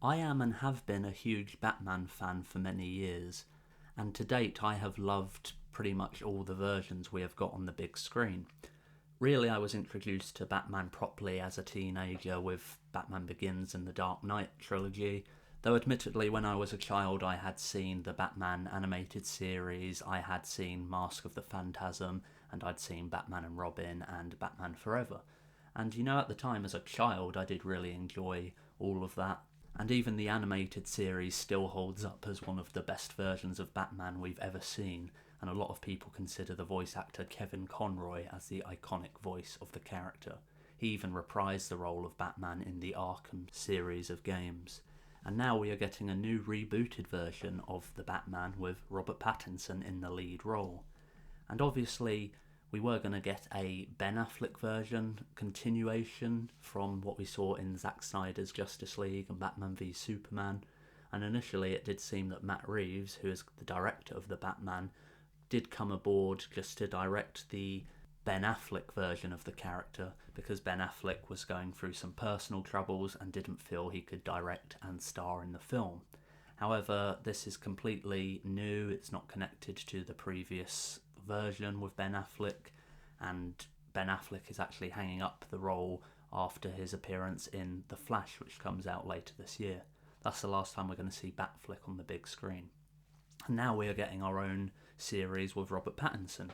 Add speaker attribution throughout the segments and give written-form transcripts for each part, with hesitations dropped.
Speaker 1: I am and have been a huge Batman fan for many years, and to date I have loved pretty much all the versions we have got on the big screen. Really, I was introduced to Batman properly as a teenager with Batman Begins and the Dark Knight trilogy, though admittedly when I was a child I had seen the Batman animated series, I had seen Mask of the Phantasm, and I'd seen Batman and Robin and Batman Forever. And at the time as a child I did really enjoy all of that. And even the animated series still holds up as one of the best versions of Batman we've ever seen, and a lot of people consider the voice actor Kevin Conroy as the iconic voice of the character. He even reprised the role of Batman in the Arkham series of games. And now we are getting a new rebooted version of the Batman with Robert Pattinson in the lead role. And obviously we were going to get a Ben Affleck version continuation from what we saw in Zack Snyder's Justice League and Batman v Superman, and initially it did seem that Matt Reeves, who is the director of the Batman, did come aboard just to direct the Ben Affleck version of the character, because Ben Affleck was going through some personal troubles and didn't feel he could direct and star in the film. However, this is completely new, it's not connected to the previous version with Ben Affleck, and Ben Affleck is actually hanging up the role after his appearance in The Flash, which comes out later this year. That's the last time we're going to see Batfleck on the big screen. And now we are getting our own series with Robert Pattinson.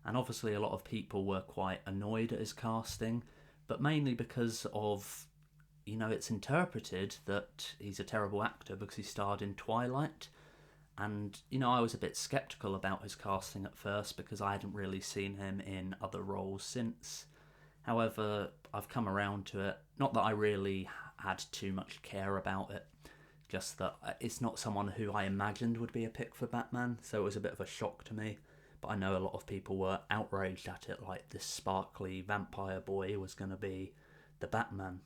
Speaker 1: And obviously a lot of people were quite annoyed at his casting, but mainly because of, it's interpreted that he's a terrible actor because he starred in Twilight. And, I was a bit sceptical about his casting at first because I hadn't really seen him in other roles since. However, I've come around to it. Not that I really had too much care about it, just that it's not someone who I imagined would be a pick for Batman, so it was a bit of a shock to me. But I know a lot of people were outraged at it, like this sparkly vampire boy was going to be the Batman.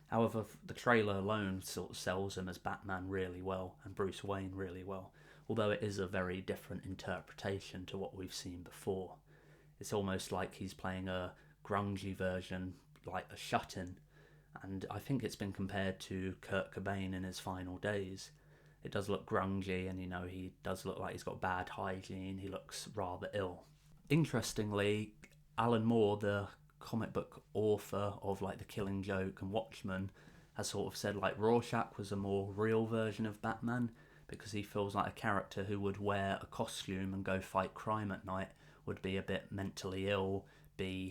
Speaker 1: However, the trailer alone sort of sells him as Batman really well, and Bruce Wayne really well, although it is a very different interpretation to what we've seen before. It's almost like he's playing a grungy version, like a shut-in, and I think it's been compared to Kurt Cobain in his final days. It does look grungy, and he does look like he's got bad hygiene, he looks rather ill. Interestingly, Alan Moore, the comic book author of like The Killing Joke and Watchmen, has sort of said like Rorschach was a more real version of Batman, because he feels like a character who would wear a costume and go fight crime at night would be a bit mentally ill,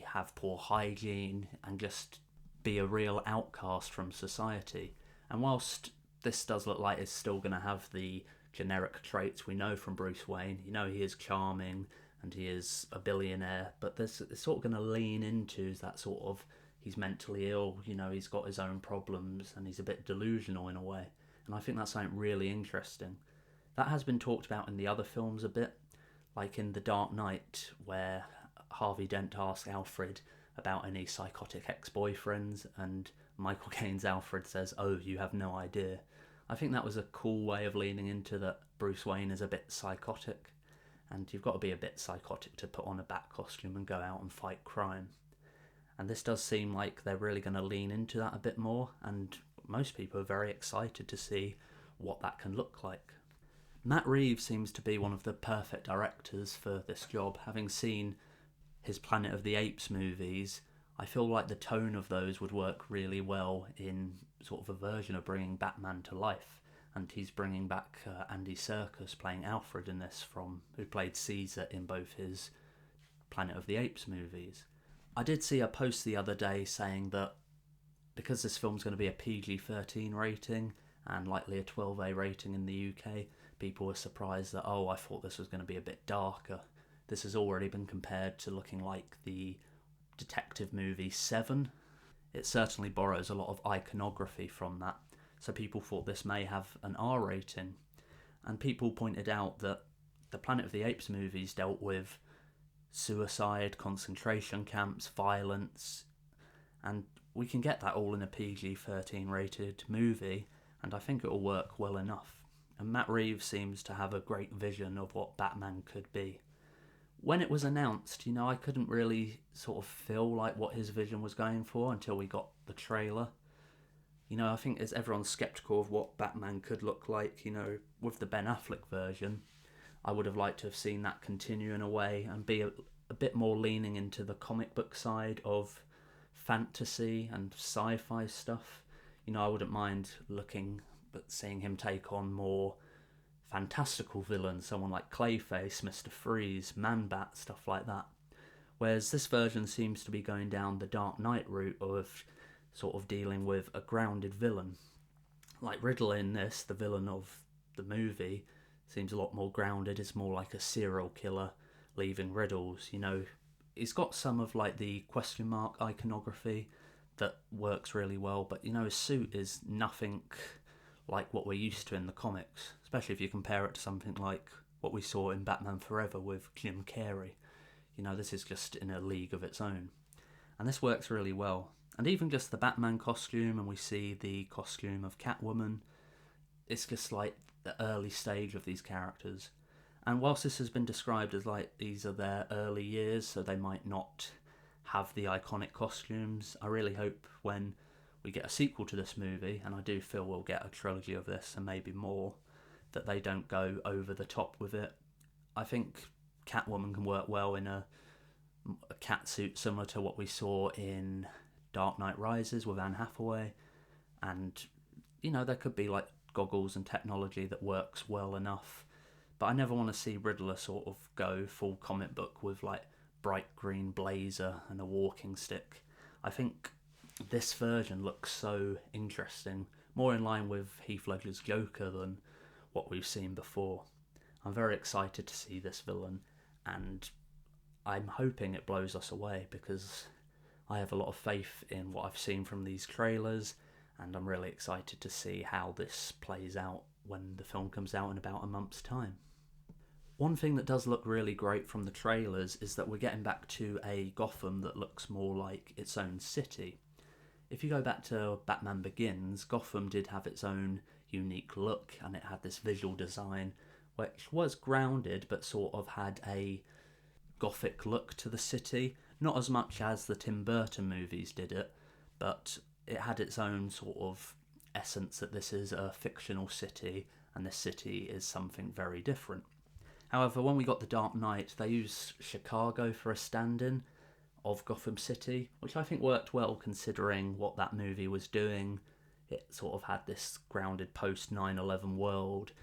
Speaker 1: have poor hygiene, and just be a real outcast from society. And whilst this does look like it's still going to have the generic traits we know from Bruce Wayne, he is charming and he is a billionaire, but this it's sort of going to lean into that sort of, he's mentally ill, he's got his own problems and he's a bit delusional in a way. And I think that's something really interesting. That has been talked about in the other films a bit, like in The Dark Knight, where Harvey Dent asks Alfred about any psychotic ex-boyfriends, and Michael Caine's Alfred says, "Oh, you have no idea." I think that was a cool way of leaning into that Bruce Wayne is a bit psychotic, and you've got to be a bit psychotic to put on a bat costume and go out and fight crime. And this does seem like they're really going to lean into that a bit more, and most people are very excited to see what that can look like. Matt Reeves seems to be one of the perfect directors for this job. Having seen his Planet of the Apes movies, I feel like the tone of those would work really well in sort of a version of bringing Batman to life. And he's bringing back Andy Serkis playing Alfred in this, who played Caesar in both his Planet of the Apes movies. I did see a post the other day saying that because this film's going to be a PG-13 rating and likely a 12A rating in the UK, people were surprised that, I thought this was going to be a bit darker. This has already been compared to looking like the detective movie Seven. It certainly borrows a lot of iconography from that, so people thought this may have an R rating. And people pointed out that the Planet of the Apes movies dealt with suicide, concentration camps, violence, and we can get that all in a PG-13 rated movie, and I think it'll work well enough. And Matt Reeves seems to have a great vision of what Batman could be. When it was announced, I couldn't really sort of feel like what his vision was going for until we got the trailer. I think as everyone's sceptical of what Batman could look like, with the Ben Affleck version, I would have liked to have seen that continue in a way and be a bit more leaning into the comic book side of fantasy and sci-fi stuff. I wouldn't mind seeing him take on more fantastical villains, someone like Clayface, Mr. Freeze, Man-Bat, stuff like that. Whereas this version seems to be going down the Dark Knight route of sort of dealing with a grounded villain. Like Riddler in this, the villain of the movie, seems a lot more grounded. It's more like a serial killer leaving riddles. He's got some of like the question mark iconography that works really well, but his suit is nothing like what we're used to in the comics, especially if you compare it to something like what we saw in Batman Forever with Jim Carrey. This is just in a league of its own. And this works really well. And even just the Batman costume, and we see the costume of Catwoman, it's just like the early stage of these characters. And whilst this has been described as like these are their early years, so they might not have the iconic costumes, I really hope when we get a sequel to this movie, and I do feel we'll get a trilogy of this and maybe more, that they don't go over the top with it. I think Catwoman can work well in a cat suit similar to what we saw in Dark Knight Rises with Anne Hathaway, and there could be like goggles and technology that works well enough, but I never want to see Riddler sort of go full comic book with like bright green blazer and a walking stick. I think this version looks so interesting, more in line with Heath Ledger's Joker than what we've seen before. I'm very excited to see this villain, and I'm hoping it blows us away because I have a lot of faith in what I've seen from these trailers, and I'm really excited to see how this plays out when the film comes out in about a month's time. One thing that does look really great from the trailers is that we're getting back to a Gotham that looks more like its own city. If you go back to Batman Begins, Gotham did have its own unique look, and it had this visual design which was grounded but sort of had a gothic look to the city. Not as much as the Tim Burton movies did it, but it had its own sort of essence that this is a fictional city and this city is something very different. However, when we got The Dark Knight, they used Chicago for a stand-in of Gotham City, which I think worked well considering what that movie was doing. It sort of had this grounded post 9/11 world,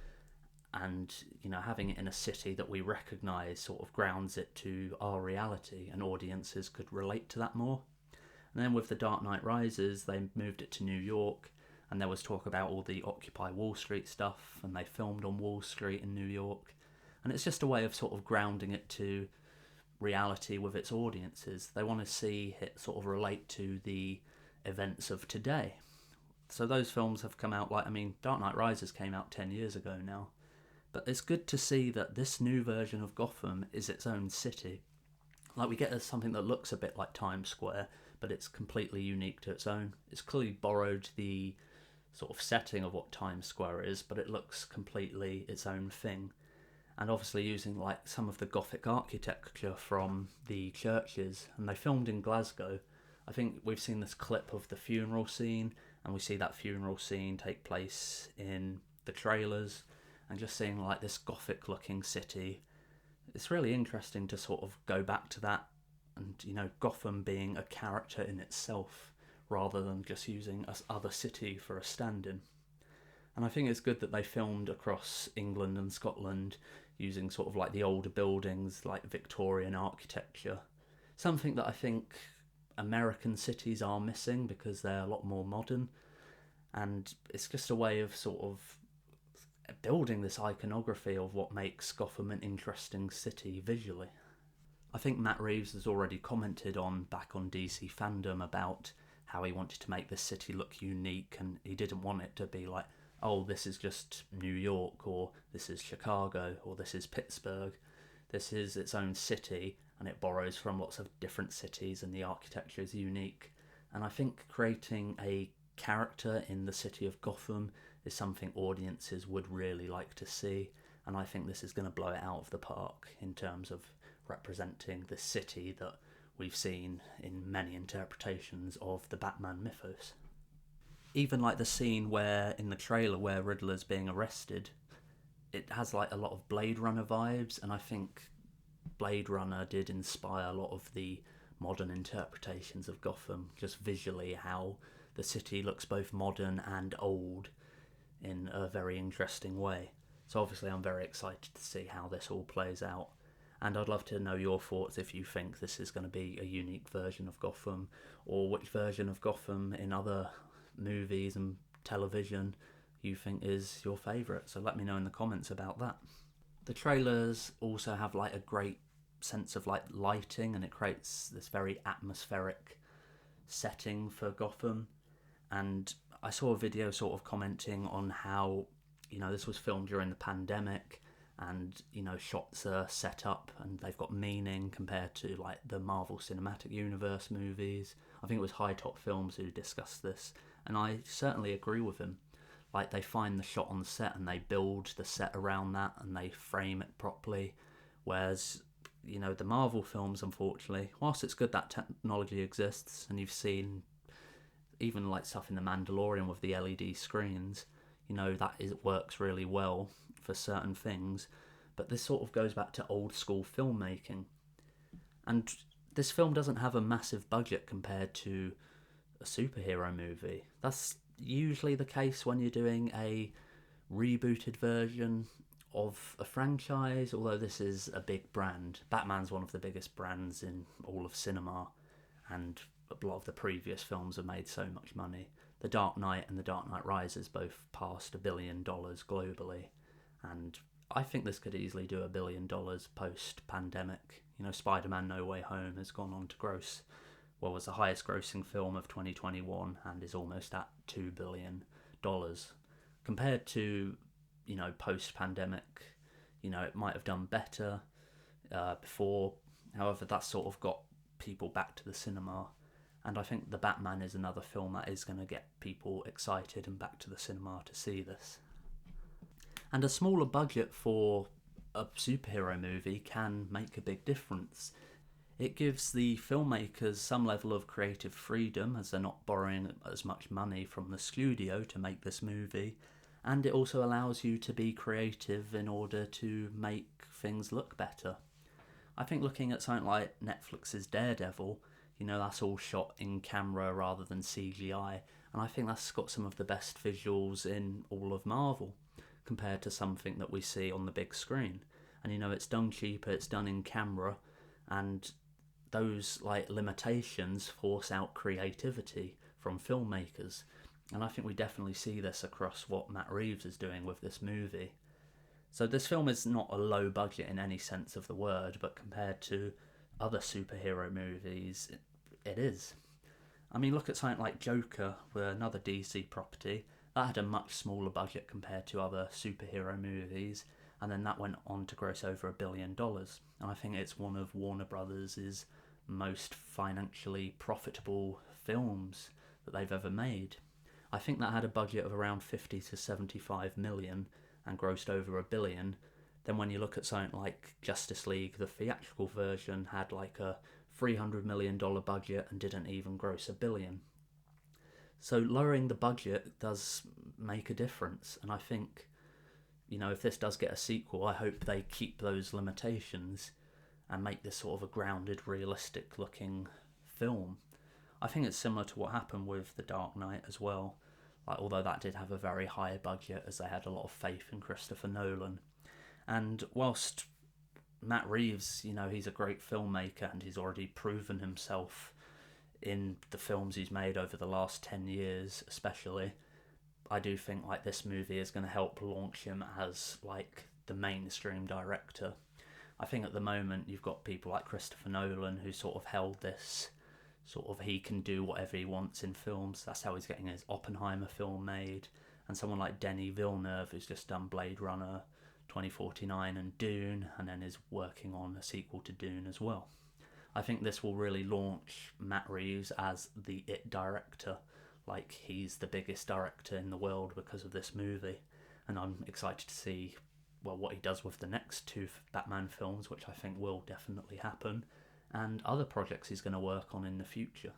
Speaker 1: and having it in a city that we recognise sort of grounds it to our reality, and audiences could relate to that more. And then with The Dark Knight Rises, they moved it to New York, and there was talk about all the Occupy Wall Street stuff, and they filmed on Wall Street in New York. And it's just a way of sort of grounding it to reality with its audiences. They want to see it sort of relate to the events of today. So those films have come out Dark Knight Rises came out 10 years ago now. But it's good to see that this new version of Gotham is its own city. Like, we get something that looks a bit like Times Square, but it's completely unique to its own. It's clearly borrowed the sort of setting of what Times Square is, but it looks completely its own thing. And obviously using like some of the Gothic architecture from the churches, and they filmed in Glasgow. I think we've seen this clip of the funeral scene, and we see that funeral scene take place in the trailers, and just seeing like this Gothic looking city. It's really interesting to sort of go back to that, and Gotham being a character in itself rather than just using other city for a stand-in. And I think it's good that they filmed across England and Scotland using sort of like the older buildings, like Victorian architecture. Something that I think American cities are missing because they're a lot more modern. And it's just a way of sort of building this iconography of what makes Gotham an interesting city visually. I think Matt Reeves has already commented back on DC Fandom about how he wanted to make this city look unique, and he didn't want it to be like, oh, this is just New York, or this is Chicago, or this is Pittsburgh. This is its own city, and it borrows from lots of different cities, and the architecture is unique. And I think creating a character in the city of Gotham is something audiences would really like to see, and I think this is going to blow it out of the park in terms of representing the city that we've seen in many interpretations of the Batman mythos. even like the scene where in the trailer where Riddler's being arrested, it has like a lot of Blade Runner vibes, and I think Blade Runner did inspire a lot of the modern interpretations of Gotham, just visually how the city looks both modern and old in a very interesting way. So obviously I'm very excited to see how this all plays out, and I'd love to know your thoughts if you think this is going to be a unique version of Gotham, or which version of Gotham in other movies and television you think is your favourite. So let me know in the comments about that. The trailers also have like a great sense of like lighting, and it creates this very atmospheric setting for Gotham. And I saw a video sort of commenting on how, you know, this was filmed during the pandemic, and, you know, shots are set up and they've got meaning compared to like the Marvel Cinematic Universe movies. I think it was High Top Films who discussed this, and I certainly agree with him. Like, they find the shot on set and they build the set around that and they frame it properly, whereas, you know, the Marvel films, unfortunately, whilst it's good that technology exists, and you've seen even like stuff in The Mandalorian with the LED screens, you know, works really well for certain things, but this sort of goes back to old school filmmaking. And this film doesn't have a massive budget compared to a superhero movie. That's usually the case when you're doing a rebooted version of a franchise, although this is a big brand. Batman's one of the biggest brands in all of cinema, and a lot of the previous films have made so much money. The Dark Knight and The Dark Knight Rises both passed $1 billion globally, and I think this could easily do $1 billion post-pandemic. You know, Spider-Man No Way Home has gone on to gross, well, was the highest grossing film of 2021 and is almost at $2 billion. Compared to, you know, post-pandemic, you know, it might have done better before. However, that's sort of got people back to the cinema. And I think The Batman is another film that is going to get people excited and back to the cinema to see this. And a smaller budget for a superhero movie can make a big difference. It gives the filmmakers some level of creative freedom, as they're not borrowing as much money from the studio to make this movie, and it also allows you to be creative in order to make things look better. I think looking at something like Netflix's Daredevil, you know, that's all shot in camera rather than CGI, and I think that's got some of the best visuals in all of Marvel compared to something that we see on the big screen. And, you know, it's done cheaper, it's done in camera, and those like limitations force out creativity from filmmakers. And I think we definitely see this across what Matt Reeves is doing with this movie. So this film is not a low budget in any sense of the word, but compared to other superhero movies, it is. I mean, look at something like Joker, with another DC property. That had a much smaller budget compared to other superhero movies, and then that went on to gross over $1 billion. And I think it's one of Warner Brothers' most financially profitable films that they've ever made. I think that had a budget of around 50 to 75 million and grossed over $1 billion. Then when you look at something like Justice League, the theatrical version had like a $300 million budget and didn't even gross $1 billion. So lowering the budget does make a difference, and I think, you know, if this does get a sequel, I hope they keep those limitations and make this sort of a grounded, realistic looking film. I think it's similar to what happened with The Dark Knight as well, like, although that did have a very high budget, as they had a lot of faith in Christopher Nolan. And whilst Matt Reeves, you know, he's a great filmmaker and he's already proven himself in the films he's made over the last 10 years especially, I do think like this movie is going to help launch him as like the mainstream director. I think at the moment you've got people like Christopher Nolan who sort of held this sort of he can do whatever he wants in films. That's how he's getting his Oppenheimer film made. And someone like Denis Villeneuve who's just done Blade Runner 2049 and Dune, and then is working on a sequel to Dune as well. I think this will really launch Matt Reeves as the it director, like he's the biggest director in the world because of this movie. And I'm excited to see, well, what he does with the next two Batman films, which I think will definitely happen, and other projects he's going to work on in the future.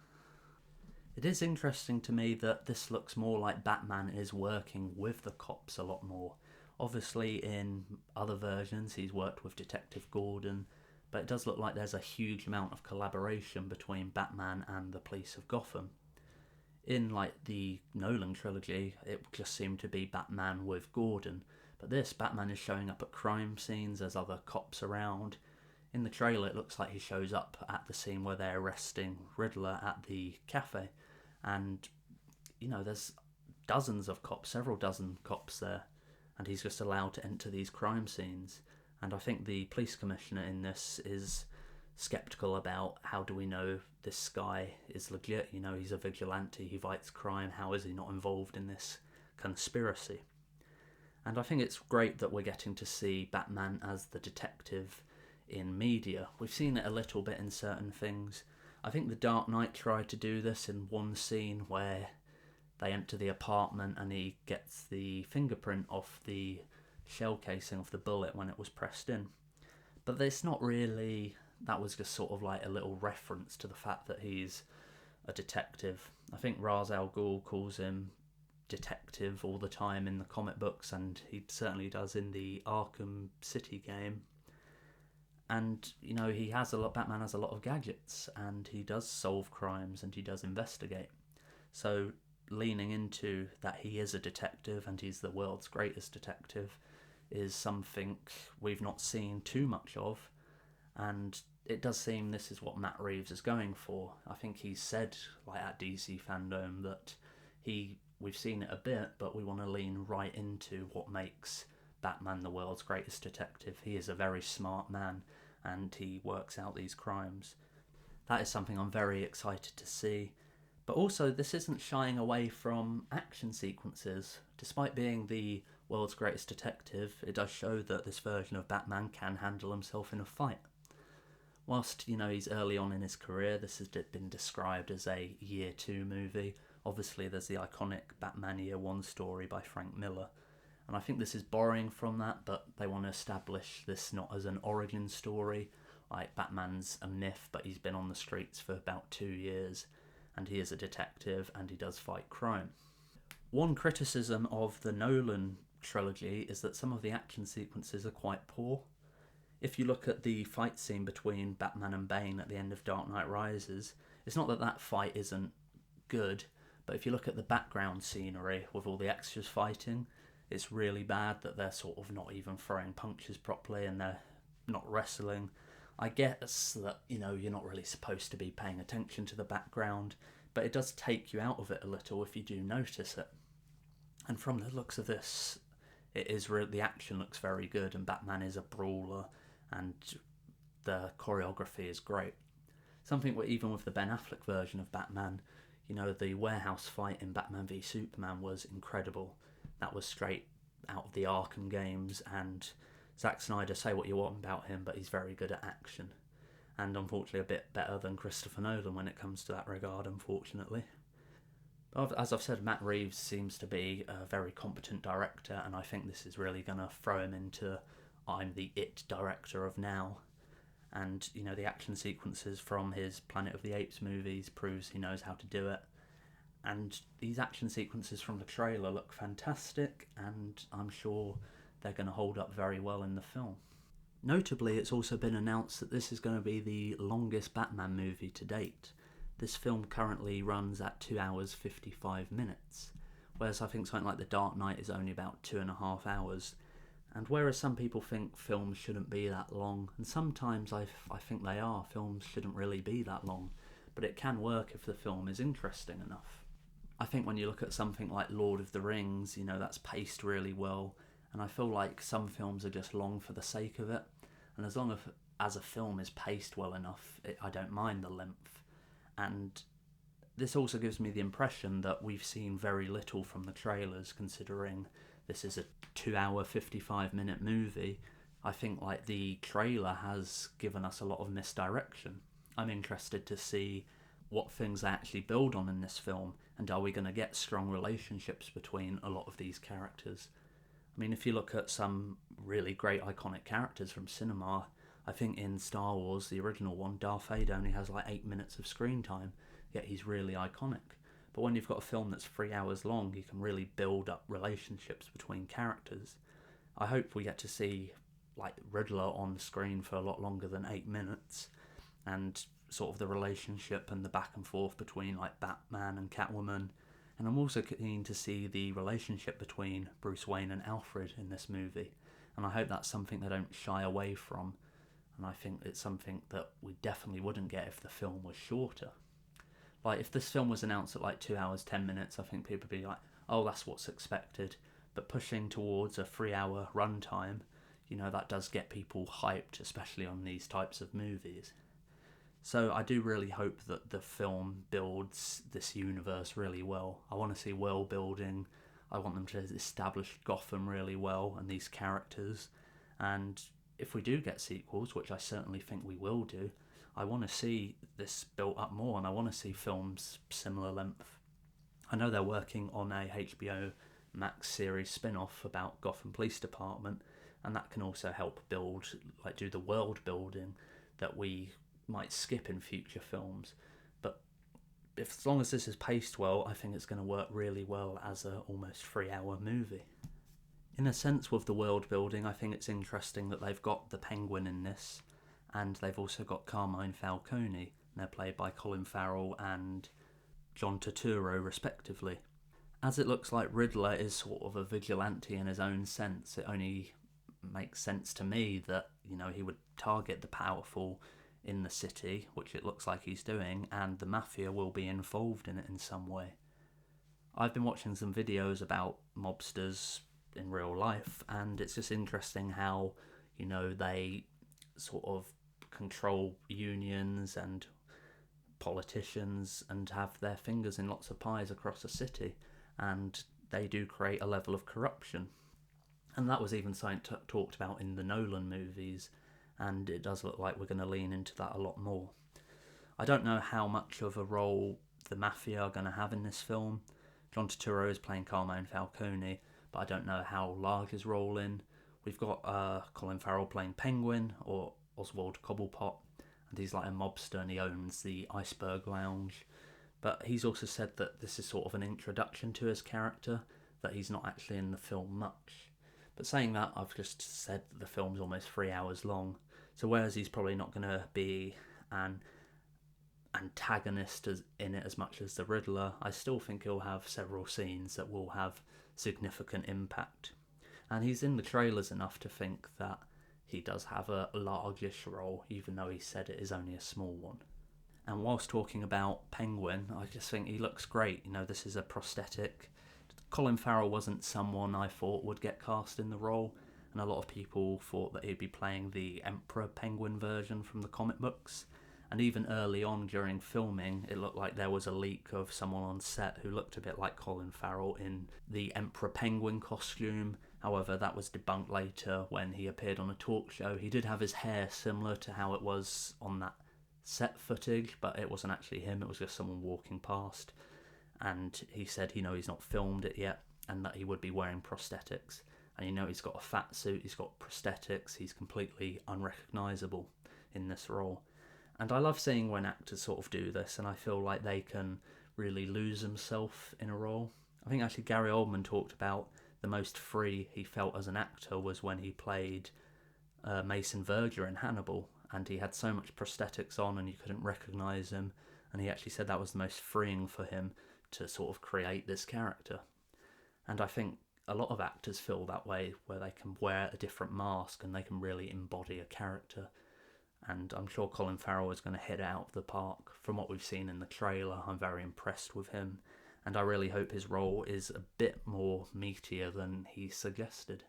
Speaker 1: It is interesting to me that this looks more like Batman is working with the cops a lot more. Obviously, in other versions, he's worked with Detective Gordon, but it does look like there's a huge amount of collaboration between Batman and the police of Gotham. In the Nolan trilogy, it just seemed to be Batman with Gordon, but this, Batman is showing up at crime scenes, there's other cops around. In the trailer, it looks like he shows up at the scene where they're arresting Riddler at the cafe, and there's dozens of cops, several dozen cops there, and he's just allowed to enter these crime scenes. And I think the police commissioner in this is skeptical about, how do we know this guy is legit? He's a vigilante, he fights crime, how is he not involved in this conspiracy? And I think it's great that we're getting to see Batman as the detective in media. We've seen it a little bit in certain things. I think The Dark Knight tried to do this in one scene where they enter the apartment and he gets the fingerprint off the shell casing of the bullet when it was pressed in. But it's not really, that was just sort of like a little reference to the fact that he's a detective. I think Ra's al Ghul calls him detective all the time in the comic books, and he certainly does in the Arkham City game. And Batman has a lot of gadgets, and he does solve crimes and he does investigate. So leaning into that he is a detective and he's the world's greatest detective is something we've not seen too much of, and it does seem this is what Matt Reeves is going for. I think he said at DC Fandom that we've seen it a bit, but we want to lean right into what makes Batman the world's greatest detective. He is a very smart man and he works out these crimes. That is something I'm very excited to see. But also, this isn't shying away from action sequences. Despite being the world's greatest detective, it does show that this version of Batman can handle himself in a fight. Whilst, he's early on in his career, this has been described as a Year 2 movie. Obviously, there's the iconic Batman Year 1 story by Frank Miller. And I think this is borrowing from that, but they want to establish this not as an origin story, like Batman's a myth, but he's been on the streets for about 2 years, and he is a detective, and he does fight crime. One criticism of the Nolan trilogy is that some of the action sequences are quite poor. If you look at the fight scene between Batman and Bane at the end of Dark Knight Rises, it's not that fight isn't good, but if you look at the background scenery with all the extras fighting, it's really bad that they're sort of not even throwing punches properly and they're not wrestling. I guess that, you're not really supposed to be paying attention to the background, but it does take you out of it a little if you do notice it. And from the looks of this, the action looks very good, and Batman is a brawler, and the choreography is great. Something even with the Ben Affleck version of Batman, the warehouse fight in Batman v Superman was incredible. That was straight out of the Arkham games, and Zack Snyder, say what you want about him, but he's very good at action. And unfortunately a bit better than Christopher Nolan when it comes to that regard, unfortunately. But as I've said, Matt Reeves seems to be a very competent director, and I think this is really going to throw him into, I'm the it director of now. And, the action sequences from his Planet of the Apes movies proves he knows how to do it. And these action sequences from the trailer look fantastic, and I'm sure they're going to hold up very well in the film. Notably, it's also been announced that this is going to be the longest Batman movie to date. This film currently runs at 2 hours 55 minutes, whereas I think something like The Dark Knight is only about 2.5 hours. And whereas some people think films shouldn't be that long, and sometimes I think they are, films shouldn't really be that long, but it can work if the film is interesting enough. I think when you look at something like Lord of the Rings, that's paced really well, and I feel like some films are just long for the sake of it, and as long as a film is paced well enough, I don't mind the length. And this also gives me the impression that we've seen very little from the trailers, considering this is a 2 hour 55 minute movie. I think the trailer has given us a lot of misdirection. I'm interested to see what things they actually build on in this film, and are we going to get strong relationships between a lot of these characters? I mean, if you look at some really great iconic characters from cinema, I think in Star Wars, the original one, Darth Vader only has 8 minutes of screen time, yet he's really iconic. But when you've got a film that's 3 hours long, you can really build up relationships between characters. I hope we get to see like Riddler on the screen for a lot longer than 8 minutes, and sort of the relationship and the back and forth between like Batman and Catwoman. And I'm also keen to see the relationship between Bruce Wayne and Alfred in this movie, and I hope that's something they don't shy away from, and I think it's something that we definitely wouldn't get if the film was shorter. Like, if this film was announced at like 2 hours 10 minutes, I think people would be like, oh, that's what's expected. But pushing towards a 3-hour runtime, that does get people hyped, especially on these types of movies. So I do really hope that the film builds this universe really well. I want to see world building. I want them to establish Gotham really well and these characters. And if we do get sequels, which I certainly think we will do, I want to see this built up more, and I want to see films similar length. I know they're working on a HBO Max series spin-off about Gotham Police Department, and that can also help do the world building that we might skip in future films. But as long as this is paced well, I think it's going to work really well as a almost 3-hour movie. In a sense, with the world building, I think it's interesting that they've got the Penguin in this, and they've also got Carmine Falcone, and they're played by Colin Farrell and John Turturro respectively. As it looks like Riddler is sort of a vigilante in his own sense, it only makes sense to me that he would target the powerful in the city, which it looks like he's doing, and the mafia will be involved in it in some way. I've been watching some videos about mobsters in real life, and it's just interesting how they sort of control unions and politicians and have their fingers in lots of pies across the city, and they do create a level of corruption. And that was even something talked about in the Nolan movies, and it does look like we're going to lean into that a lot more. I don't know how much of a role the mafia are going to have in this film. John Turturro is playing Carmine Falcone, but I don't know how large his role in. We've got Colin Farrell playing Penguin, or Oswald Cobblepot, and he's like a mobster and he owns the Iceberg Lounge. But he's also said that this is sort of an introduction to his character, that he's not actually in the film much. But saying that, I've just said that the film's almost 3 hours long, so whereas he's probably not going to be an antagonist in it as much as the Riddler, I still think he'll have several scenes that will have significant impact. And he's in the trailers enough to think that he does have a largish role, even though he said it is only a small one. And whilst talking about Penguin, I just think he looks great. This is a prosthetic. Colin Farrell wasn't someone I thought would get cast in the role, and a lot of people thought that he'd be playing the Emperor Penguin version from the comic books. And even early on during filming, it looked like there was a leak of someone on set who looked a bit like Colin Farrell in the Emperor Penguin costume. However, that was debunked later when he appeared on a talk show. He did have his hair similar to how it was on that set footage, but it wasn't actually him, it was just someone walking past. And he said, he's not filmed it yet, and that he would be wearing prosthetics. And he's got a fat suit, he's got prosthetics, he's completely unrecognisable in this role. And I love seeing when actors sort of do this, and I feel like they can really lose themselves in a role. I think actually Gary Oldman talked about the most free he felt as an actor was when he played Mason Verger in Hannibal, and he had so much prosthetics on and you couldn't recognise him, and he actually said that was the most freeing for him to sort of create this character. And I think a lot of actors feel that way, where they can wear a different mask and they can really embody a character. And I'm sure Colin Farrell is going to hit it out of the park. From what we've seen in the trailer, I'm very impressed with him, and I really hope his role is a bit more meatier than he suggested.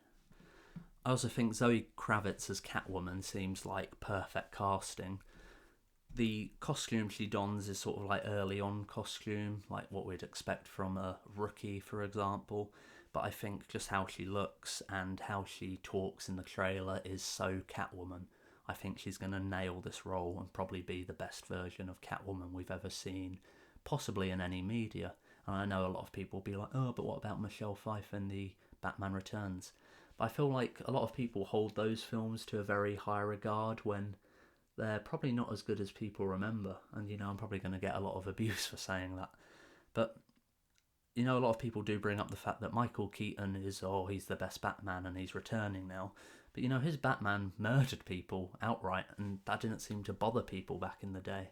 Speaker 1: I also think Zoe Kravitz as Catwoman seems like perfect casting. The costume she dons is sort of like early on costume, like what we'd expect from a rookie, for example. But I think just how she looks and how she talks in the trailer is so Catwoman. I think she's going to nail this role and probably be the best version of Catwoman we've ever seen, possibly in any media. And I know a lot of people will be like, oh, but what about Michelle Pfeiffer in the Batman Returns? But I feel like a lot of people hold those films to a very high regard when they're probably not as good as people remember. And, I'm probably going to get a lot of abuse for saying that. But you know, a lot of people do bring up the fact that Michael Keaton is, oh, he's the best Batman and he's returning now. But, you know, his Batman murdered people outright, and that didn't seem to bother people back in the day.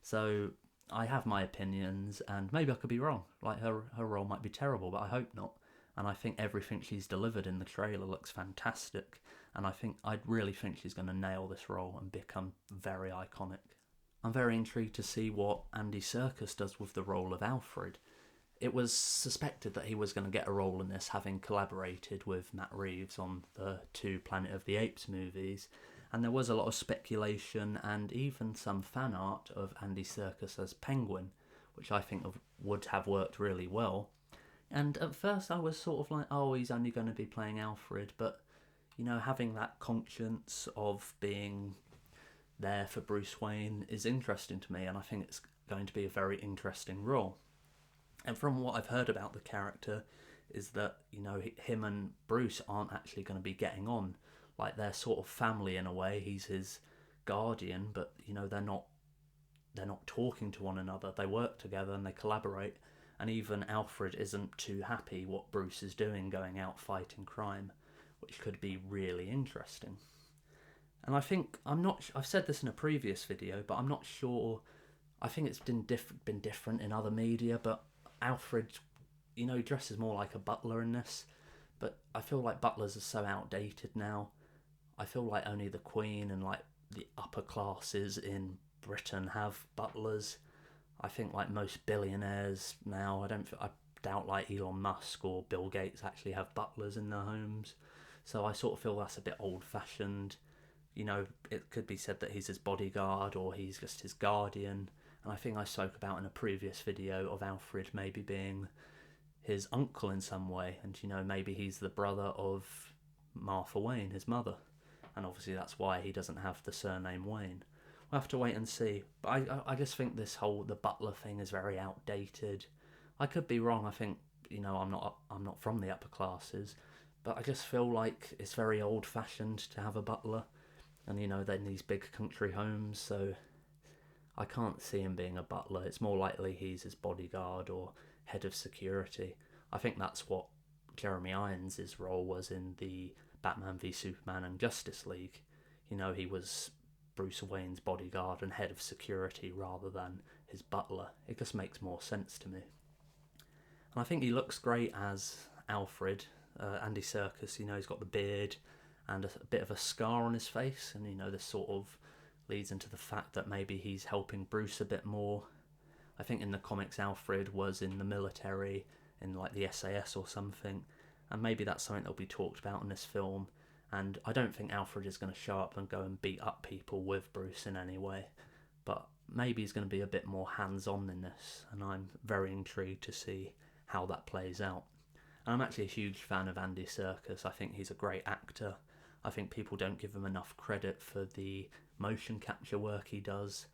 Speaker 1: So I have my opinions, and maybe I could be wrong. Like, her role might be terrible, but I hope not. And I think everything she's delivered in the trailer looks fantastic. And I really think she's going to nail this role and become very iconic. I'm very intrigued to see what Andy Serkis does with the role of Alfred. It was suspected that he was going to get a role in this, having collaborated with Matt Reeves on the 2 Planet of the Apes movies, and there was a lot of speculation and even some fan art of Andy Serkis as Penguin, which I think would have worked really well. And at first I was sort of like, oh, he's only going to be playing Alfred, but, you know, having that conscience of being there for Bruce Wayne is interesting to me, and I think it's going to be a very interesting role. And from what I've heard about the character is that, you know, him and Bruce aren't actually going to be getting on. Like, they're sort of family in a way. He's his guardian, but, you know, they're not talking to one another. They work together and they collaborate. And even Alfred isn't too happy what Bruce is doing, going out fighting crime, which could be really interesting. And I think, I've said this in a previous video, but I'm not sure. I think it's been different in other media, but Alfred, you know, dresses more like a butler in this, but I feel like butlers are so outdated now. I feel like only the Queen and like the upper classes in Britain have butlers. I think like most billionaires now, I doubt like Elon Musk or Bill Gates actually have butlers in their homes. So I sort of feel that's a bit old-fashioned. You know, it could be said that he's his bodyguard or he's just his guardian. And I think I spoke about in a previous video of Alfred maybe being his uncle in some way. And, you know, maybe he's the brother of Martha Wayne, his mother. And obviously that's why he doesn't have the surname Wayne. We'll have to wait and see. But I just think the butler thing is very outdated. I could be wrong. I think, you know, I'm not from the upper classes. But I just feel like it's very old-fashioned to have a butler. And, you know, they're in these big country homes, so I can't see him being a butler. It's more likely he's his bodyguard or head of security. I think that's what Jeremy Irons' role was in the Batman v Superman and Justice League. You know, he was Bruce Wayne's bodyguard and head of security rather than his butler. It just makes more sense to me. And I think he looks great as Alfred. Andy Serkis, you know, he's got the beard and a bit of a scar on his face, and, you know, this sort of leads into the fact that maybe he's helping Bruce a bit more. I think in the comics Alfred was in the military, in like the SAS or something, and maybe that's something that'll be talked about in this film. And I don't think Alfred is going to show up and go and beat up people with Bruce in any way, but maybe he's going to be a bit more hands-on in this, and I'm very intrigued to see how that plays out. And I'm actually a huge fan of Andy Serkis. I think he's a great actor. I think people don't give him enough credit for the motion capture work he does.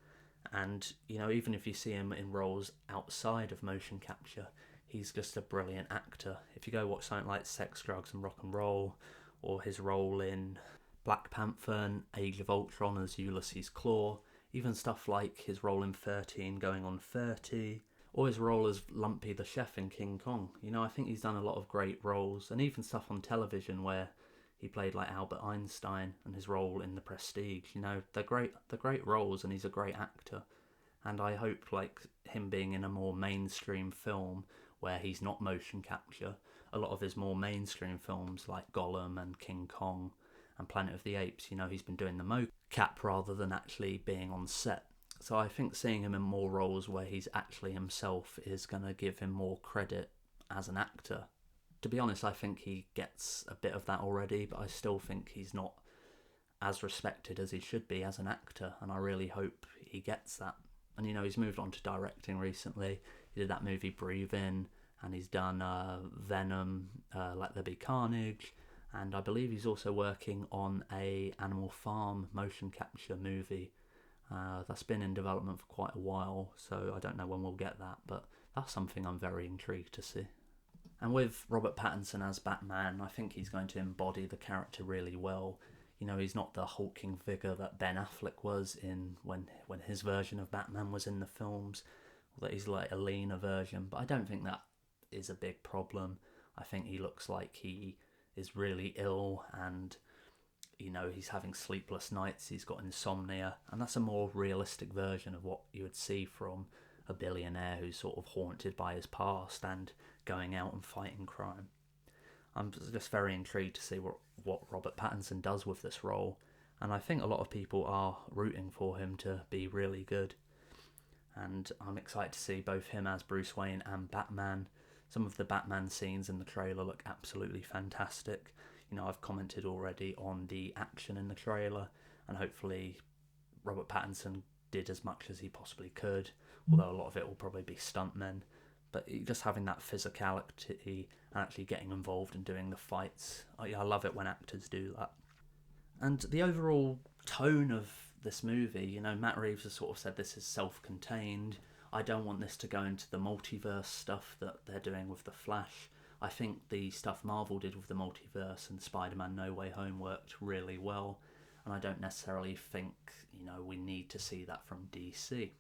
Speaker 1: And, you know, even if you see him in roles outside of motion capture, he's just a brilliant actor. If you go watch something like Sex, Drugs and Rock and Roll, or his role in Black Panther and Age of Ultron as Ulysses Klaue, even stuff like his role in 13 going on 30, or his role as Lumpy the Chef in King Kong. You know, I think he's done a lot of great roles, and even stuff on television where he played like Albert Einstein and his role in The Prestige. You know, they're great roles, and he's a great actor. And I hope, like, him being in a more mainstream film where he's not motion capture, a lot of his more mainstream films like Gollum and King Kong and Planet of the Apes, you know, he's been doing the mocap rather than actually being on set. So I think seeing him in more roles where he's actually himself is going to give him more credit as an actor. To be honest, I think he gets a bit of that already, but I still think he's not as respected as he should be as an actor, and I really hope he gets that. And, you know, he's moved on to directing recently. He did that movie Breathe In, and he's done Venom, Let There Be Carnage, and I believe he's also working on a Animal Farm motion capture movie. That's been in development for quite a while, so I don't know when we'll get that, but that's something I'm very intrigued to see. And with Robert Pattinson as Batman, I think he's going to embody the character really well. You know, he's not the hulking figure that Ben Affleck was in when his version of Batman was in the films, or that he's like a leaner version, but I don't think that is a big problem. I think he looks like he is really ill, and you know, he's having sleepless nights, he's got insomnia, and that's a more realistic version of what you would see from a billionaire who's sort of haunted by his past and going out and fighting crime. I'm just very intrigued to see what Robert Pattinson does with this role, and I think a lot of people are rooting for him to be really good. And I'm excited to see both him as Bruce Wayne and Batman. Some of the Batman scenes in the trailer look absolutely fantastic. You know, I've commented already on the action in the trailer, and hopefully Robert Pattinson did as much as he possibly could, although a lot of it will probably be stuntmen. But just having that physicality and actually getting involved and doing the fights, I love it when actors do that. And the overall tone of this movie, you know, Matt Reeves has sort of said this is self-contained. I don't want this to go into the multiverse stuff that they're doing with The Flash. I think the stuff Marvel did with the multiverse and Spider-Man No Way Home worked really well, and I don't necessarily think, you know, we need to see that from DC.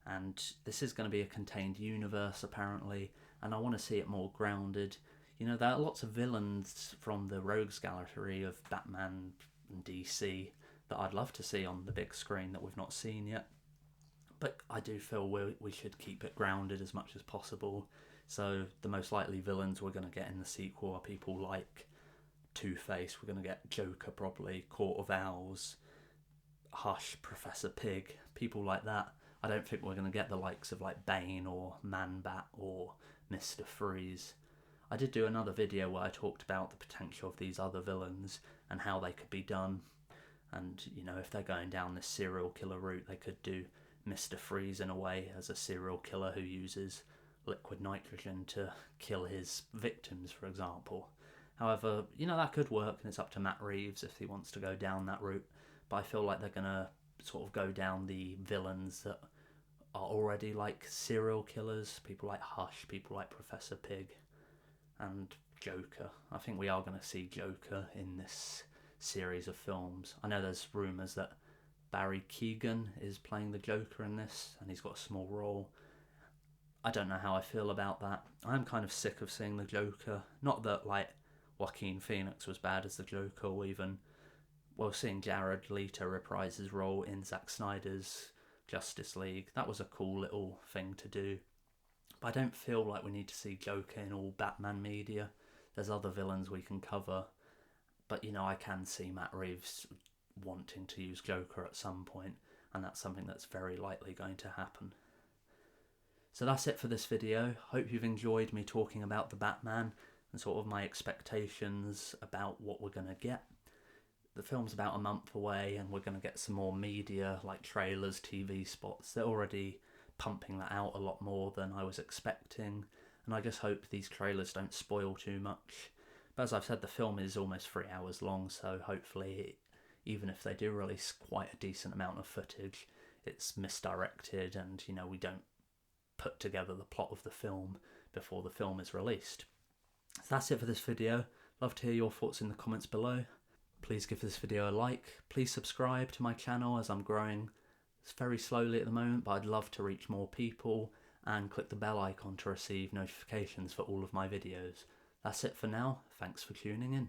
Speaker 1: And this is going to be a contained universe apparently, and I want to see it more grounded. You know, there are lots of villains from the Rogues Gallery of Batman and DC that I'd love to see on the big screen that we've not seen yet. But I do feel we should keep it grounded as much as possible. So the most likely villains we're going to get in the sequel are people like Two-Face, we're going to get Joker probably, Court of Owls, Hush, Professor Pig, people like that. I don't think we're going to get the likes of like Bane or Man-Bat or Mr. Freeze. I did do another video where I talked about the potential of these other villains and how they could be done. And, you know, if they're going down this serial killer route, they could do Mr. Freeze in a way as a serial killer who uses liquid nitrogen to kill his victims, for example. However, you know, that could work, and it's up to Matt Reeves if he wants to go down that route. But I feel like they're going to sort of go down the villains that are already like serial killers, people like Hush, people like Professor Pig, and Joker. I think we are going to see Joker in this series of films. I know there's rumours that Barry Keoghan is playing the Joker in this, and he's got a small role. I don't know how I feel about that. I'm kind of sick of seeing the Joker. Not that like Joaquin Phoenix was bad as the Joker, or even seeing Jared Leto reprise his role in Zack Snyder's Justice League. That was a cool little thing to do. But I don't feel like we need to see Joker in all Batman media. There's other villains we can cover. But, you know, I can see Matt Reeves wanting to use Joker at some point, and that's something that's very likely going to happen. So that's it for this video. Hope you've enjoyed me talking about the Batman and sort of my expectations about what we're going to get. The film's about a month away, and we're going to get some more media like trailers, TV spots. They're already pumping that out a lot more than I was expecting, and I just hope these trailers don't spoil too much. But as I've said, the film is almost 3 hours long, so hopefully, even if they do release quite a decent amount of footage, it's misdirected and, you know, we don't put together the plot of the film before the film is released. So that's it for this video. Love to hear your thoughts in the comments below. Please give this video a like. Please subscribe to my channel as I'm growing. It's very slowly at the moment, but I'd love to reach more people, and click the bell icon to receive notifications for all of my videos. That's it for now. Thanks for tuning in.